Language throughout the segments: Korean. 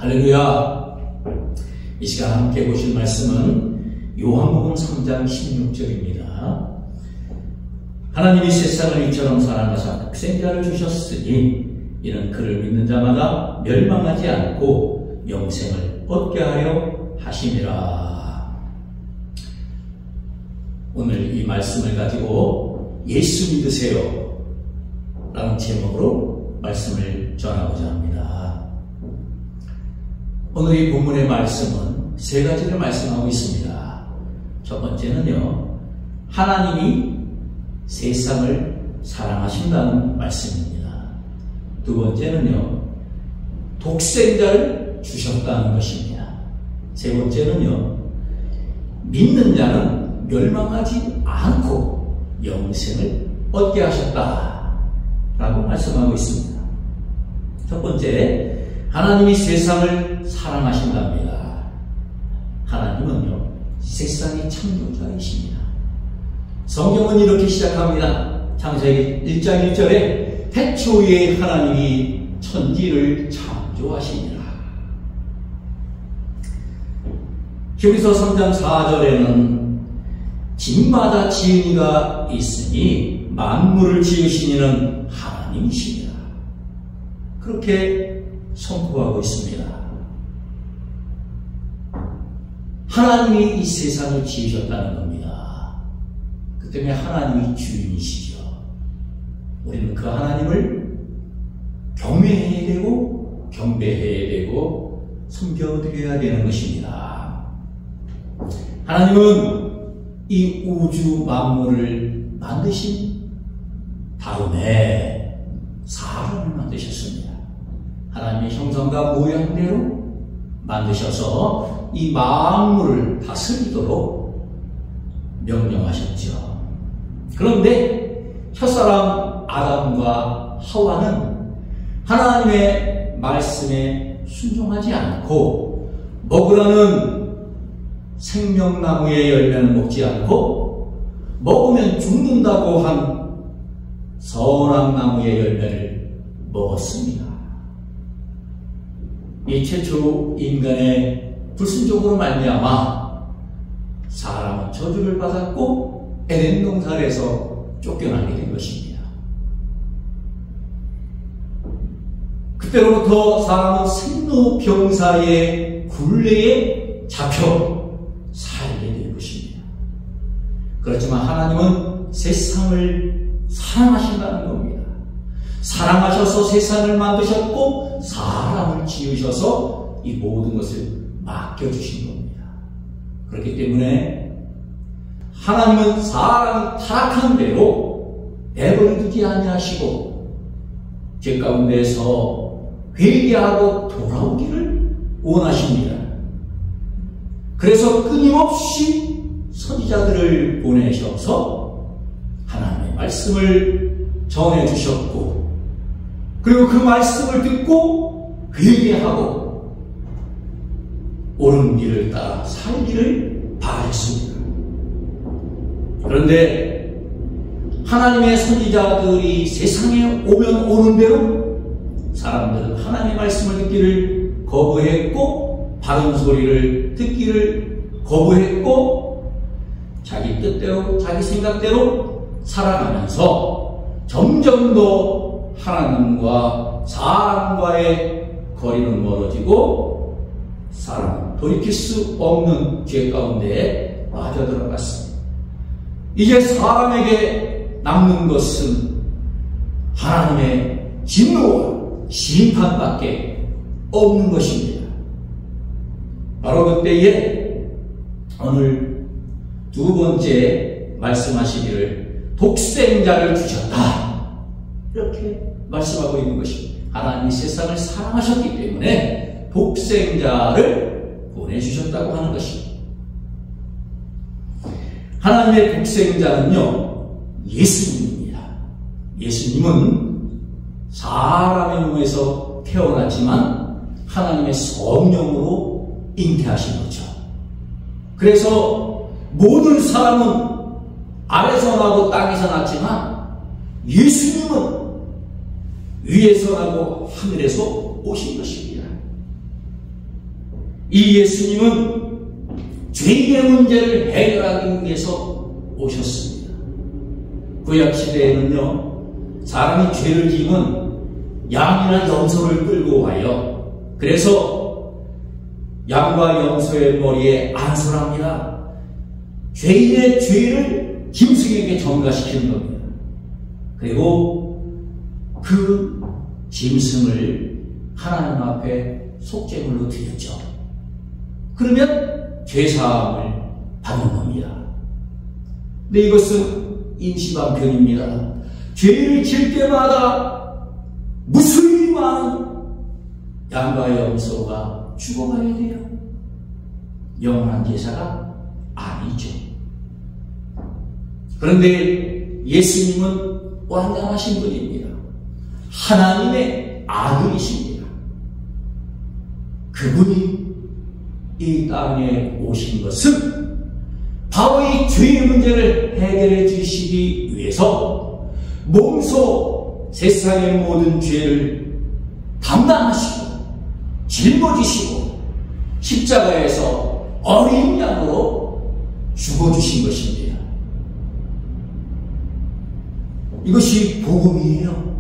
할렐루야. 이 시간 함께 보실 말씀은 요한복음 3장 16절입니다. 하나님이 세상을 이처럼 사랑하사 독생자를 주셨으니 이는 그를 믿는 자마다 멸망하지 않고 영생을 얻게 하려 하심이라. 오늘 이 말씀을 가지고 예수 믿으세요 라는 제목으로 말씀을 전하고자 합니다. 오늘 이 본문의 말씀은 세 가지를 말씀하고 있습니다. 첫 번째는요, 하나님이 세상을 사랑하신다는 말씀입니다. 두 번째는요, 독생자를 주셨다는 것입니다. 세 번째는요, 믿는 자는 멸망하지 않고 영생을 얻게 하셨다 라고 말씀하고 있습니다. 첫 번째, 하나님이 세상을 사랑하신답니다. 하나님은요, 세상의 창조자이십니다. 성경은 이렇게 시작합니다. 창세기 1장 1절에 태초에 하나님이 천지를 창조하시니라. 히브리서 3장 4절에는 집마다 지은 이가 있으니 만물을 지으신 이는 하나님이시니라. 그렇게 선포하고 있습니다. 하나님이 이 세상을 지으셨다는 겁니다. 그 때문에 하나님이 주인이시죠. 우리는 그 하나님을 경외해야 되고 경배해야 되고 섬겨드려야 되는 것입니다. 하나님은 이 우주 만물을 만드신 다음에 사람을 만드셨습니다. 하나님의 형상과 모양대로 만드셔서 이 만물을 다스리도록 명령하셨죠. 그런데 첫사람 아담과 하와는 하나님의 말씀에 순종하지 않고 먹으라는 생명나무의 열매는 먹지 않고 먹으면 죽는다고 한 선악나무의 열매를 먹었습니다. 이 최초 인간의 불순종으로 말미암아 사람은 저주를 받았고 에덴 동산에서 쫓겨나게 된 것입니다. 그때로부터 사람은 생로병사의 굴레에 잡혀 살게 된 것입니다. 그렇지만 하나님은 세상을 사랑하신다는 겁니다. 사랑하셔서 세상을 만드셨고 사람을 지으셔서 이 모든 것을 맡겨주신 겁니다. 그렇기 때문에 하나님은 사람이 타락한 대로 내버려두지 아니하시고 죄 가운데서 회개하고 돌아오기를 원하십니다. 그래서 끊임없이 선지자들을 보내셔서 하나님의 말씀을 전해주셨고, 그리고 그 말씀을 듣고 회개하고 옳은 길을 따라 살기를 바랬습니다. 그런데 하나님의 선지자들이 세상에 오면 오는 대로 사람들은 하나님의 말씀을 듣기를 거부했고 바른 소리를 듣기를 거부했고 자기 뜻대로 자기 생각대로 살아가면서 점점 더 하나님과 사람과의 거리는 멀어지고 사람은 돌이킬 수 없는 죄 가운데 빠져들어갔습니다. 이제 사람에게 남는 것은 하나님의 진노와 심판밖에 없는 것입니다. 바로 그때에 오늘 두 번째 말씀하시기를 독생자를 주셨다, 이렇게 말씀하고 있는 것입니다. 하나님이 세상을 사랑하셨기 때문에 독생자를 보내주셨다고 하는 것입니다. 하나님의 독생자는요, 예수님입니다. 예수님은 사람의 몸에서 태어났지만 하나님의 성령으로 잉태하신 거죠. 그래서 모든 사람은 아래서 나고 땅에서 났지만 예수님은 위에서 나고 하늘에서 오신 것입니다. 이 예수님은 죄의 문제를 해결하기 위해서 오셨습니다. 구약시대에는요, 사람이 죄를 지으면 양이나 염소를 끌고 와요. 그래서 양과 염소의 머리에 안수합니다. 죄인의 죄를 짐승에게 전가시키는 겁니다. 그리고 그 짐승을 하나님 앞에 속죄물로 드렸죠. 그러면 죄사함을 받는 겁니다. 근데 이것은 임시방편입니다. 죄를 질 때마다 무수히 많은 양과 염소가 죽어가야 돼요. 영원한 제사가 아니죠. 그런데 예수님은 완전하신 분입니다. 하나님의 아들이십니다. 그분이 이 땅에 오신 것은 바로 이 죄의 문제를 해결해 주시기 위해서 몸소 세상의 모든 죄를 담당하시고 짊어지시고 십자가에서 어린 양으로 죽어주신 것입니다. 이것이 복음이에요.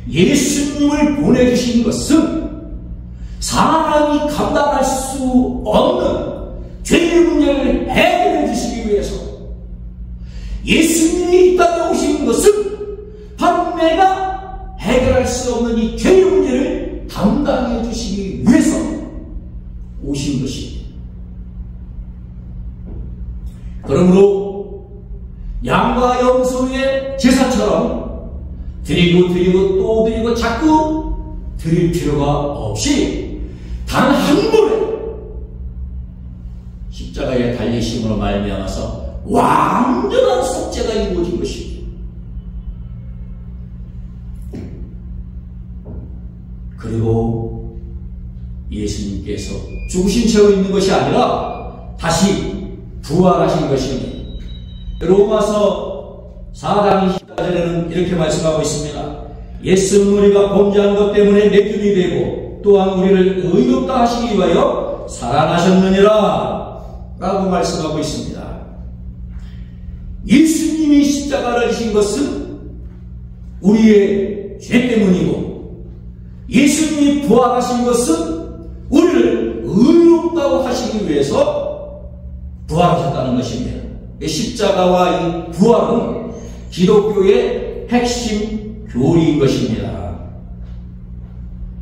예수님을 보내주신 것은 사람이 감당할 수 없는 죄의 문제를 해결해 주시기 위해서, 예수님이 이 땅에 오신 것은 바로 내가 해결할 수 없는 이 죄의 문제를 담당해 주시기 위해서 오신 것입니다. 그러므로 양과 염소의 제사처럼 드리고 또 드리고 자꾸 드릴 필요가 없이 단 한 번에 십자가에 달리심으로 말미암아서 완전한 속죄가 이루어진 것입니다. 그리고 예수님께서 죽으신 채로 있는 것이 아니라 다시 부활하신 것입니다. 로마서 4장 20절에는 이렇게 말씀하고 있습니다. 예수는 우리가 범죄한 것 때문에 내준이 되고 또한 우리를 의롭다 하시기 위하여 살아나셨느니라 라고 말씀하고 있습니다. 예수님이 십자가를 지신 것은 우리의 죄 때문이고, 예수님이 부활하신 것은 우리를 의롭다고 하시기 위해서 부활하셨다는 것입니다. 십자가와 이 부활은 기독교의 핵심 교리인 것입니다.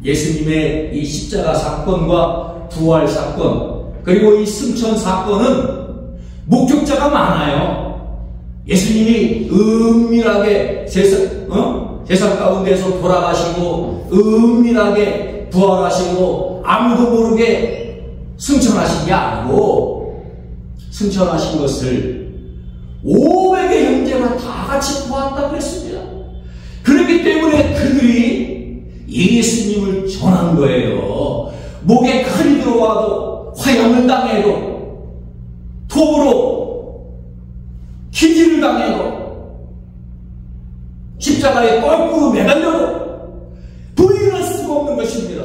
예수님의 이 십자가 사건과 부활 사건, 그리고 이 승천 사건은 목격자가 많아요. 예수님이 은밀하게 세상 가운데서 돌아가시고 은밀하게 부활하시고 아무도 모르게 승천하신 게 아니고, 승천하신 것을 500의 형제가 다 같이 보았다고 했습니다. 그렇기 때문에 그들이 예수님을 전한 거예요. 목에 칼이 들어와도, 화형을 당해도, 톱으로 기질을 당해도, 십자가에 거꾸로 매달려도 부인할 수가 없는 것입니다.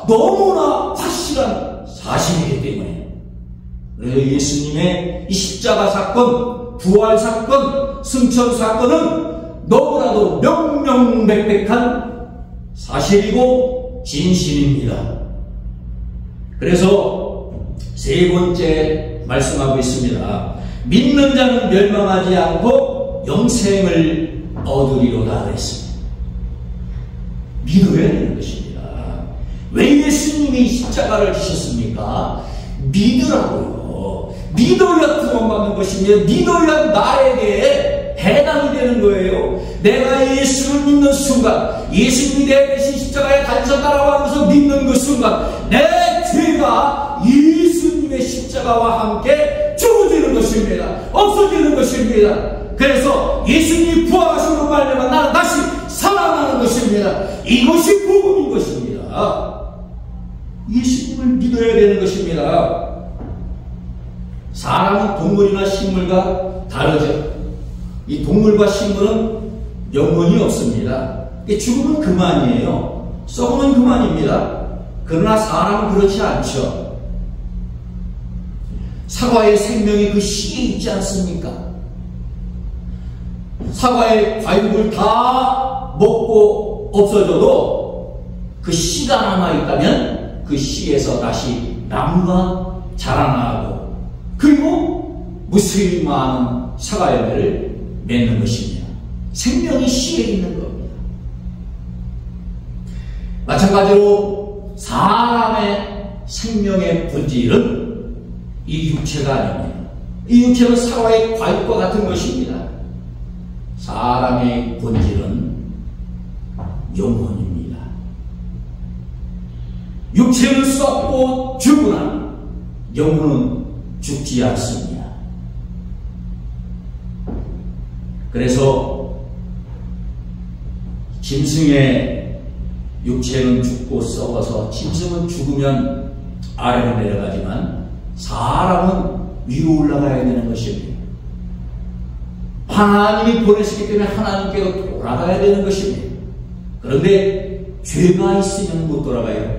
너무나 확실한 사실이기 때문에. 예수님의 이 십자가 사건, 부활 사건, 승천 사건은 너무나도 명명백백한 사실이고 진실입니다. 그래서 세 번째 말씀하고 있습니다. 믿는 자는 멸망하지 않고 영생을 얻으리로다 했습니다. 믿어야 되는 것입니다. 왜 예수님이 십자가를 지셨습니까? 믿으라고요. 믿어야 구원받는 것입니다. 믿어야 나에게 해당이 되는 거예요. 내가 예수를 믿는 순간, 예수님이 내 대신 십자가에 달리셨다라고 하면서 믿는 그 순간, 내 죄가 예수님의 십자가와 함께 죽어지는 것입니다. 없어지는 것입니다. 그래서 예수님이 부활하심으로 말미암아 나는 다시 살아나는 것입니다. 이것이 복음인 것입니다. 예수님을 믿어야 되는 것입니다. 사람은 동물이나 식물과 다르죠. 이 동물과 식물은 영혼이 없습니다. 죽으면 그만이에요. 썩으면 그만입니다. 그러나 사람은 그렇지 않죠. 사과의 생명이 그 씨에 있지 않습니까? 사과의 과육을 다 먹고 없어져도 그 씨가 남아있다면 그 씨에서 다시 나무가 자라나고 그리고 무수히 많은 사과 열매를 맺는 것입니다. 생명이 씨에 있는 겁니다. 마찬가지로 사람의 생명의 본질은 이 육체가 아닙니다. 이 육체는 사과의 과육과 같은 것입니다. 사람의 본질은 영혼입니다. 육체는 썩고 죽으나 영혼은 죽지 않습니다. 그래서 짐승의 육체는 죽고 썩어서 짐승은 죽으면 아래로 내려가지만 사람은 위로 올라가야 되는 것입니다. 하나님이 보내시기 때문에 하나님께로 돌아가야 되는 것입니다. 그런데 죄가 있으면 못 돌아가요.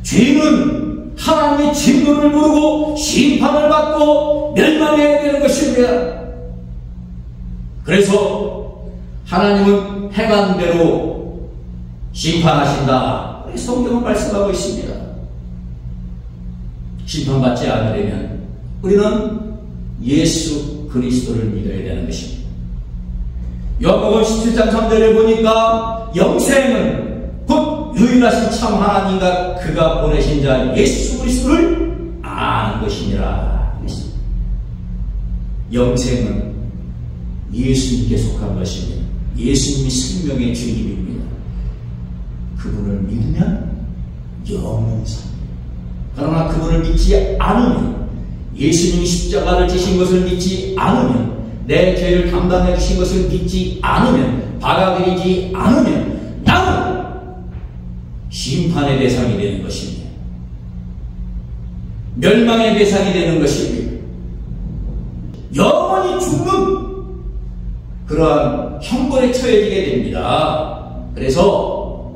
죄는 하나님의 진노를 모르고 심판을 받고 멸망해야 되는 것입니다. 그래서 하나님은 행한 대로 심판하신다. 성경은 말씀하고 있습니다. 심판받지 않으려면 우리는 예수 그리스도를 믿어야 되는 것입니다. 요한복음 17장 3절에 보니까 영생은 곧 유일하신 참 하나님과 그가 보내신 자 예수 그리스도를 아는 것이니라. 영생은 예수님께 속한 것입니다. 예수님이 생명의 주님입니다. 그분을 믿으면 영원히 삽니다. 그러나 그분을 믿지 않으면, 예수님이 십자가를 지신 것을 믿지 않으면, 내 죄를 담당해 주신 것을 믿지 않으면, 받아들이지 않으면 나는 심판의 대상이 되는 것입니다. 멸망의 대상이 되는 것입니다. 영원히 죽는 그러한 형벌에 처해지게 됩니다. 그래서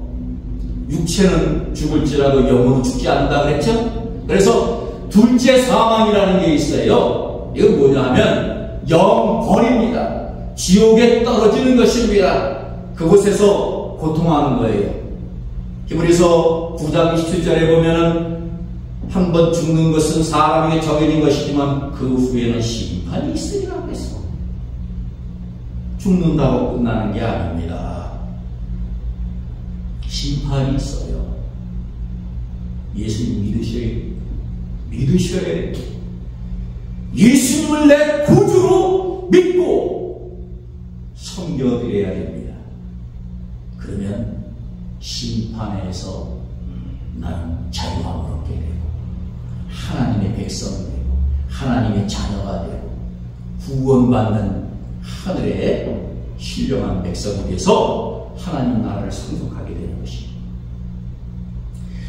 육체는 죽을지라도 영혼은 죽지 않는다 그랬죠? 그래서 둘째 사망이라는 게 있어요. 이건 뭐냐 하면 영벌입니다. 지옥에 떨어지는 것입니다. 그곳에서 고통하는 거예요. 히브리서 9장 27절에 보면은 한 번 죽는 것은 사람에게 정해진 것이지만 그 후에는 심판이 있으리라고 했어. 죽는다고 끝나는 게 아닙니다. 심판이 있어요. 예수님 믿으셔야 돼요. 예수님을 내 구주로 믿고 섬겨드려야 됩니다. 그러면 심판에서 나는 자유함을 얻게 되고 하나님의 백성이 되고 하나님의 자녀가 되고 구원받는 하늘의 신령한 백성이 돼서 하나님 나라를 상속하게 되는 것입니다.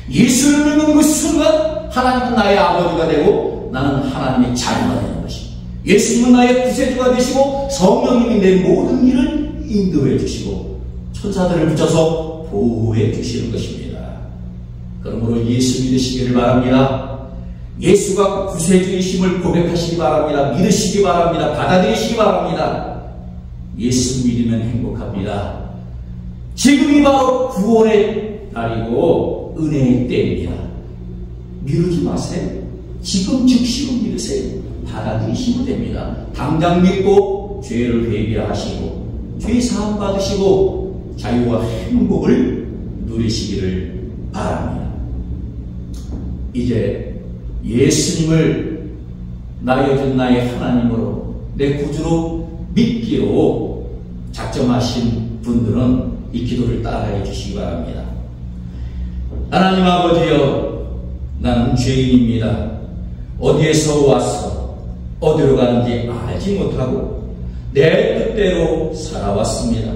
예수를 믿는 그 순간 하나님은 나의 아버지가 되고 나는 하나님의 자녀가 되는 것입니다. 예수님은 나의 구세주가 되시고 성령님이 내 모든 일을 인도해 주시고 천사들을 붙여서 보호해 주시는 것입니다. 그러므로 예수 믿으시기를 바랍니다. 예수가 구세주이심을 고백하시기 바랍니다. 믿으시기 바랍니다. 받아들이시기 바랍니다. 예수 믿으면 행복합니다. 지금이 바로 구원의 날이고 은혜의 때입니다. 미루지 마세요. 지금 즉시로 믿으세요. 받아들이시면 됩니다. 당장 믿고 죄를 회개하시고 죄 사함 받으시고 자유와 행복을 누리시기를 바랍니다. 이제 예수님을 나의 주 나의 하나님으로 내 구주로 믿기로 작정하신 분들은 이 기도를 따라해 주시기 바랍니다. 하나님 아버지여, 나는 죄인입니다. 어디에서 와서 어디로 가는지 알지 못하고 내 뜻대로 살아왔습니다.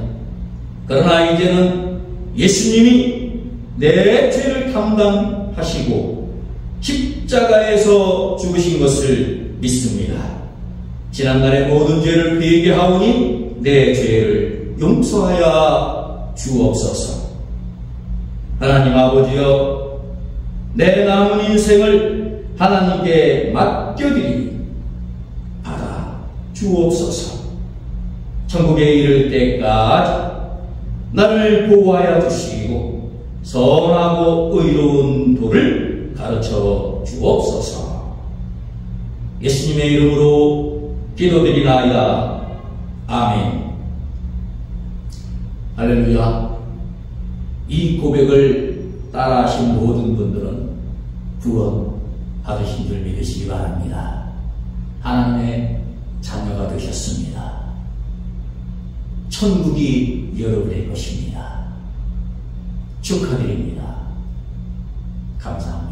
그러나 이제는 예수님이 내 죄를 담당하시고 십자가에서 죽으신 것을 믿습니다. 지난날의 모든 죄를 회개하오니 내 죄를 용서하여 주옵소서. 하나님 아버지여, 내 남은 인생을 하나님께 맡겨드리니 받아 주옵소서. 천국에 이를 때까지 나를 보호하여 주시고 선하고 의로운 도를 가르쳐 주옵소서. 예수님의 이름으로 기도드리나이다. 아멘. 할렐루야. 이 고백을 따라하신 모든 분들은 구원 받으신 줄 믿으시기 바랍니다. 하나님의 자녀가 되셨습니다. 천국이 여러분의 것입니다. 축하드립니다. 감사합니다.